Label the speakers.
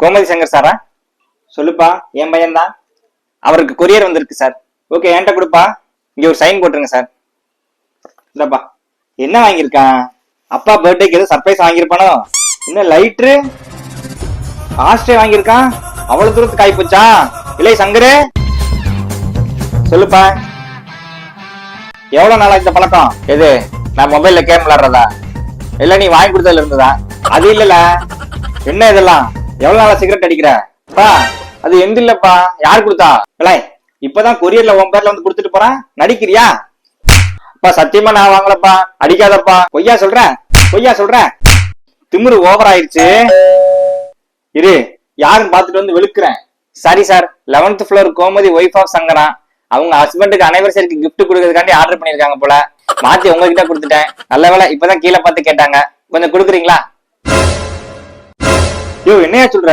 Speaker 1: கோமதி சங்கர் சாரா? சொல்லுப்பா, என் பையன் தான். அவருக்கு கொரியர் வந்திருக்கு சார். ஓகே, என்கிட்ட கொடுப்பா. இங்க ஒரு சைன் போட்டுருங்க சார். இல்லப்பா, என்ன வாங்கியிருக்கான்? அப்பா பர்த்டேக்கு ஏதோ சர்ப்ரைஸ் வாங்கியிருப்பானோ? என்ன லைட்ரு ஆஸ்ட்ரே வாங்கியிருக்கான்? அவ்வளவு தூரத்துக்கு காய் போச்சா? இல்லை சங்கரு, சொல்லுப்பா. எவ்வளவு நாளா இந்த பழக்கம்? எது, நான் மொபைல்ல கேம் விளையாடுறதா? இல்ல நீ வாங்கி கொடுத்ததுல இருந்ததா? அது இல்லல. என்ன இதெல்லாம்? எவ்வளவு நாளா சிகரெட் அடிக்கிற? பா, அது எந்த இல்லப்பா. யார் கொடுத்தா? இல்லை, இப்பதான் கொரியர்ல உன் பேர்ல வந்து கொடுத்துட்டு போறான். நடிக்கிறியா? அப்பா சத்தியமா நான் வாங்கலப்பா. அடிக்காதப்பா. பொய்யா சொல்ற? பொய்யா சொல்ற? திமிரு ஓவர் ஆயிடுச்சு. இரு, யாருன்னு பாத்துட்டு வந்து வெளுக்குறேன். Sorry sir, 11th floor Gomathi wife of Sankara. அவங்க ஹஸ்பண்டுக்கு அனிவர்சரிக்கு கிஃப்ட் கொடுக்கறதுக்காண்டி ஆர்டர் பண்ணிருக்காங்க போல. மாத்தி உங்ககிட்ட கொடுத்துட்டேன். நல்ல வேலை, இப்பதான் கீழே பார்த்து கேட்டாங்க. கொஞ்சம் கொடுக்குறீங்களா? யோ, என்னையா சொல்ற?